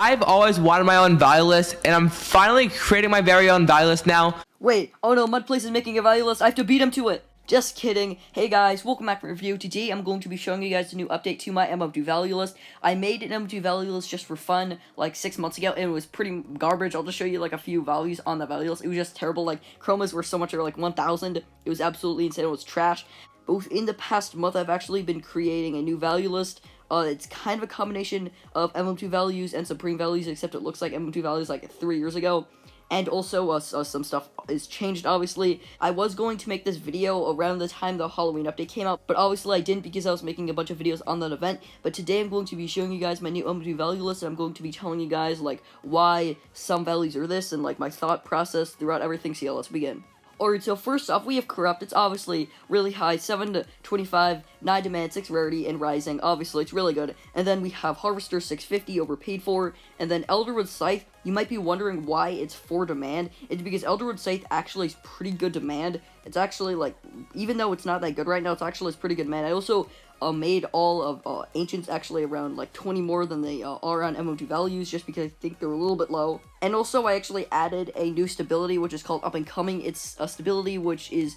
I've always wanted my own value list, and I'm finally creating my very own value list now. Wait, oh no, Mudplace is making a value list. I have to beat him to it. Just kidding. Hey guys, welcome back for a review. Today I'm going to be showing you guys a new update to my MM2 value list. I made an MM2 value list just for fun like 6 months ago, and it was pretty garbage. I'll just show you like a few values on the value list. It was just terrible. Like chromas were so much, they were like 1,000. It was absolutely insane. It was trash. But in the past month, I've actually been creating a new value list. It's kind of a combination of MM2 values and Supreme values, except it looks like MM2 values like 3 years ago. And also, some stuff is changed, obviously. I was going to make this video around the time the Halloween update came out, but obviously I didn't because I was making a bunch of videos on that event. But today I'm going to be showing you guys my new MM2 value list, and I'm going to be telling you guys, like, why some values are this, and, like, my thought process throughout everything. So yeah, let's begin. Alright, so first off, we have Corrupt. It's obviously really high, 7 to 25, 9 demand, 6 rarity, and rising. Obviously, it's really good. And then we have Harvester, 650, overpaid for. And then Elderwood Scythe, you might be wondering why it's 4 demand. It's because Elderwood Scythe actually is pretty good demand. It's actually, like, even though it's not that good right now, it's actually pretty good demand. I also made all of Ancients actually around like 20 more than they are on MM2 values, just because I think they're a little bit low. And also I actually added a new stability, which is called Up and Coming. It's a stability which is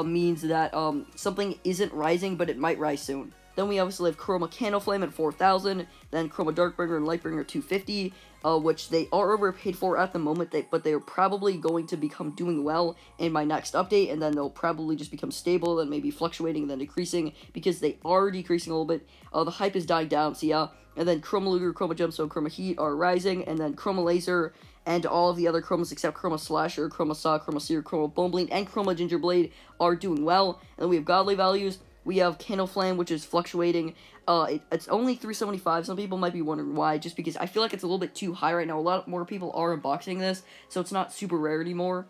means that something isn't rising, but it might rise soon. Then we obviously have Chroma Candle Flame at 4,000, then Chroma Darkbringer and Lightbringer 250, which they are overpaid for at the moment, but they are probably going to become doing well in my next update, and then they'll probably just become stable and maybe fluctuating and then decreasing, because they are decreasing a little bit. The hype is dying down, so yeah. And then Chroma Luger, Chroma Gemstone, Chroma Heat are rising, and then Chroma Laser and all of the other chromas except Chroma Slasher, Chroma Saw, Chroma Seer, Chroma Bonebleed, and Chroma Gingerblade are doing well. And then we have Godly values. We have Candle Flame, which is fluctuating. It's only 375. Some people might be wondering why, just because I feel like it's a little bit too high right now. A lot more people are unboxing this, so it's not super rare anymore.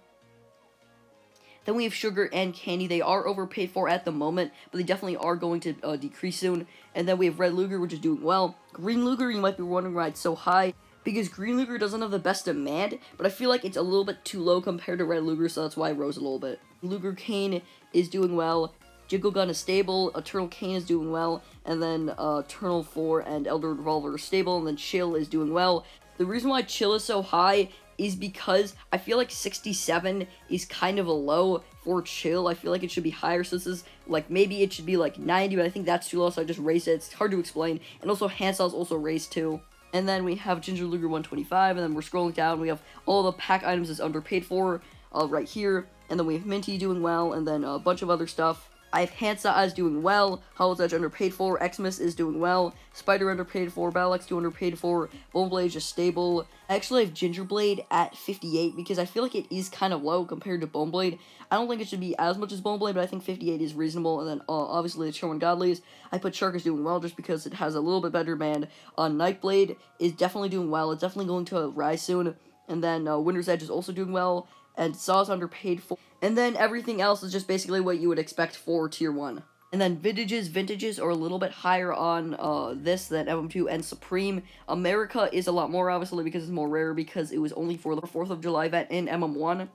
Then we have Sugar and Candy. They are overpaid for at the moment, but they definitely are going to decrease soon. And then we have Red Luger, which is doing well. Green Luger, you might be wondering why it's so high, because Green Luger doesn't have the best demand, but I feel like it's a little bit too low compared to Red Luger, so that's why it rose a little bit. Luger Cane is doing well. Jiggle Gun is stable, Eternal Cane is doing well, and then Eternal 4 and Elder Revolver are stable, and then Chill is doing well. The reason why Chill is so high is because I feel like 67 is kind of a low for Chill. I feel like it should be higher, so this is, like, maybe it should be like 90, but I think that's too low, so I just raised it. It's hard to explain. And also, Hansel is also raised too. And then we have Ginger Luger 125, and then we're scrolling down, we have all the pack items is underpaid for right here, and then we have Minty doing well, and then a bunch of other stuff. I have Hansa as doing well, Hollow's Edge underpaid for, Xmas is doing well, Spider underpaid for, Battle X2 underpaid for, Boneblade is just stable. I actually have Gingerblade at 58 because I feel like it is kind of low compared to Boneblade. I don't think it should be as much as Boneblade, but I think 58 is reasonable. And then obviously the Sherwin Godlies, I put Shark is doing well just because it has a little bit better demand. Nightblade is definitely doing well, it's definitely going to rise soon. And then Winter's Edge is also doing well, and Saw's underpaid for. And then everything else is just basically what you would expect for Tier 1. And then Vintages are a little bit higher on this than MM2 and Supreme. America is a lot more, obviously, because it's more rare, because it was only for the 4th of July event in MM1.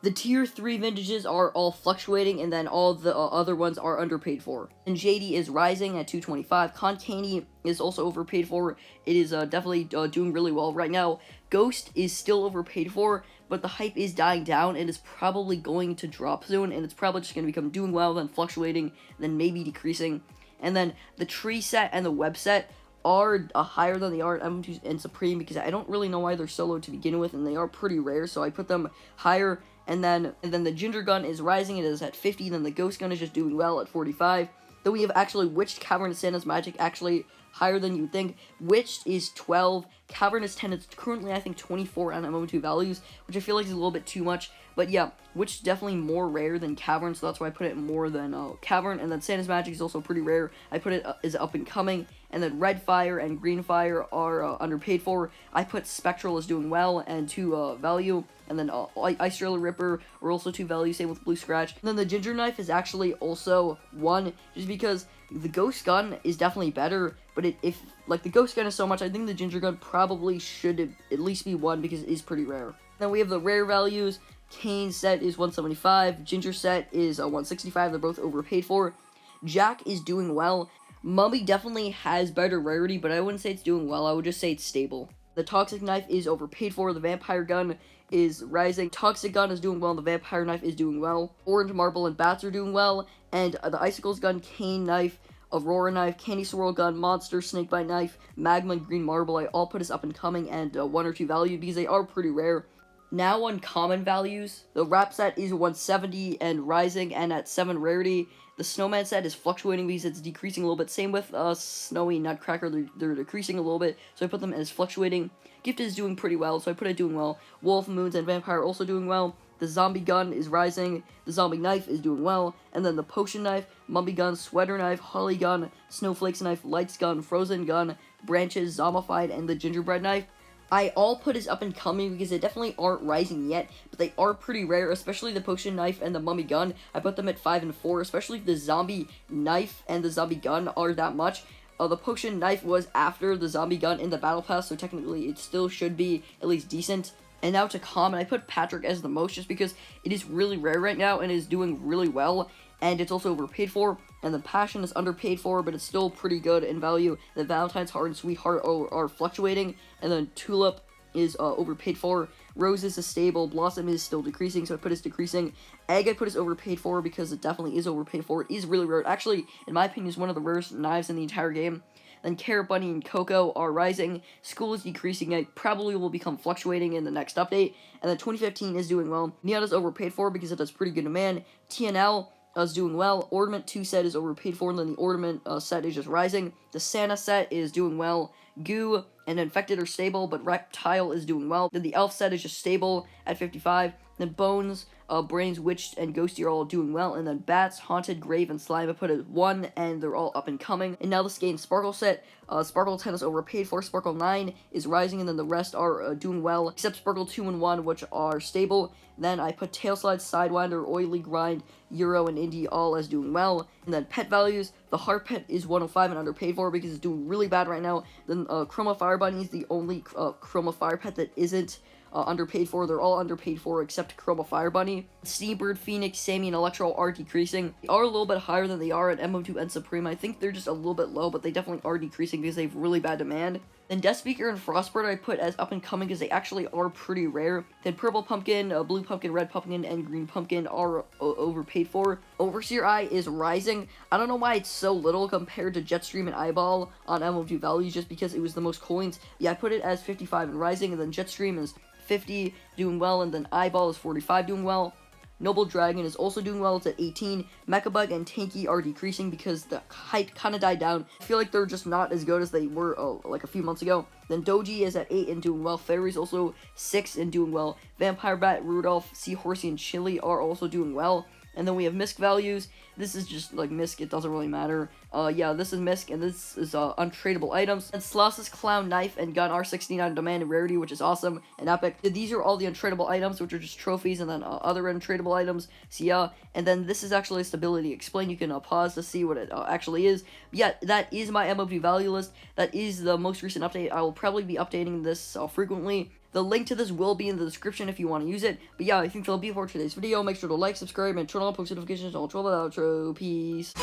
The Tier 3 Vintages are all fluctuating, and then all the other ones are underpaid for. And JD is rising at 225. Concaney is also overpaid for. It is definitely doing really well right now. Ghost is still overpaid for, but the hype is dying down, and it's probably going to drop soon, and it's probably just going to become doing well, then fluctuating, then maybe decreasing. And then the Tree set and the Web set are higher than they are at MM2 and Supreme, because I don't really know why they're so low to begin with, and they are pretty rare, so I put them higher. And then the Ginger Gun is rising, it is at 50, then the Ghost Gun is just doing well at 45. Then we have actually Witched, Cavernous, Santa's Magic, actually higher than you'd think. Witched is 12, Cavernous 10, it's currently I think 24 on MM2 values, which I feel like is a little bit too much. But yeah, Witch is definitely more rare than Cavern, so that's why I put it more than Cavern. And then Santa's Magic is also pretty rare. I put it as Up and Coming. And then Red Fire and Green Fire are underpaid for. I put Spectral as doing well and 2 value. And then Ice Driller Ripper are also 2 value, same with Blue Scratch. And then the Ginger Knife is actually also 1, just because the Ghost Gun is definitely better. But if the Ghost Gun is so much, I think the Ginger Gun probably should at least be 1, because it is pretty rare. Then we have the rare values. Cane set is 175. Ginger set is 165. They're both overpaid for. Jack is doing well. Mummy definitely has better rarity, but I wouldn't say it's doing well. I would just say it's stable. The toxic knife is overpaid for. The vampire gun is rising. Toxic gun is doing well, and the vampire knife is doing well. Orange marble and bats are doing well, and the icicles gun, cane knife, Aurora knife, candy swirl gun, monster, snakebite knife, magma, and green marble, I all put as up and coming and 1 or 2 value because they are pretty rare. Now on common values, the wrap set is 170 and rising and at 7 rarity. The snowman set is fluctuating because it's decreasing a little bit. Same with snowy nutcracker, they're decreasing a little bit, so I put them as fluctuating. Gifted is doing pretty well, so I put it doing well. Wolf, moons, and vampire also doing well. The zombie gun is rising, the zombie knife is doing well, and then the potion knife, mummy gun, sweater knife, holly gun, snowflakes knife, lights gun, frozen gun, branches, zombified, and the gingerbread knife. I all put as up and coming because they definitely aren't rising yet, but they are pretty rare, especially the potion knife and the mummy gun. I put them at 5 and 4, especially if the zombie knife and the zombie gun are that much. The potion knife was after the zombie gun in the battle pass, so technically it still should be at least decent. And now to common, I put Patrick as the most just because it is really rare right now and is doing really well, and it's also overpaid for. And the passion is underpaid for, but it's still pretty good in value. The Valentine's heart and sweetheart are fluctuating, and then tulip is overpaid for. Roses is stable, blossom is still decreasing, so I put as decreasing. Egg I put as overpaid for because it definitely is overpaid for. It is really rare. Actually, in my opinion, is one of the rarest knives in the entire game. Then Carrot Bunny and Coco are rising. School is decreasing. It probably will become fluctuating in the next update. And then 2015 is doing well. Neon is overpaid for because it does pretty good demand. TNL is doing well. Ornament 2 set is overpaid for, and then the Ornament set is just rising. The Santa set is doing well. Goo and Infected are stable, but Reptile is doing well. Then the Elf set is just stable at 55. Then Bones, Brains, Witched, and Ghosty are all doing well. And then Bats, Haunted, Grave, and Slime I put at 1, and they're all up and coming. And now this game Sparkle set. Sparkle 10 is overpaid for. Sparkle 9 is rising, and then the rest are doing well, except Sparkle 2 and 1, which are stable. Then I put Tailslide, Sidewinder, Oily Grind, Euro, and Indie all as doing well. And then pet values, the Heart Pet is 105 and underpaid for because it's doing really bad right now. Then Chroma Fire Bunny is the only Chroma Fire Pet that isn't underpaid for. They're all underpaid for except Chroma Fire Bunny. Seabird, Phoenix, Sammy, and Electro are decreasing. They are a little bit higher than they are at MM2 and Supreme. I think they're just a little bit low, but they definitely are decreasing because they have really bad demand. Then Death Speaker and Frostbird I put as up and coming because they actually are pretty rare. Then Purple Pumpkin, Blue Pumpkin, Red Pumpkin, and Green Pumpkin are overpaid for. Overseer Eye is rising. I don't know why it's so little compared to Jetstream and Eyeball on MM2 values, just because it was the most coins. Yeah, I put it as 55 and rising, and then Jetstream is 50 doing well, and then Eyeball is 45 doing well. Noble Dragon is also doing well, it's at 18. Mechabug and Tanky are decreasing because the hype kind of died down. I feel like they're just not as good as they were like a few months ago. Then Doji is at 8 and doing well. Fairy's also 6 and doing well. Vampire Bat, Rudolph, Seahorsey, and Chili are also doing well. And then we have misc values. This is just like misc, it doesn't really matter. Yeah, this is misc, and this is untradeable items. And Sloss's Clown Knife and Gun are 69 demand and rarity, which is awesome and epic. These are all the untradeable items, which are just trophies, and then other untradeable items. So yeah, and then this is actually stability explain. You can pause to see what it actually is. But yeah, that is my MM2 value list. That is the most recent update. I will probably be updating this frequently. The link to this will be in the description if you want to use it. But yeah, I think that'll be it for today's video. Make sure to like, subscribe, and turn on post notifications. I'll troll the outro. Peace.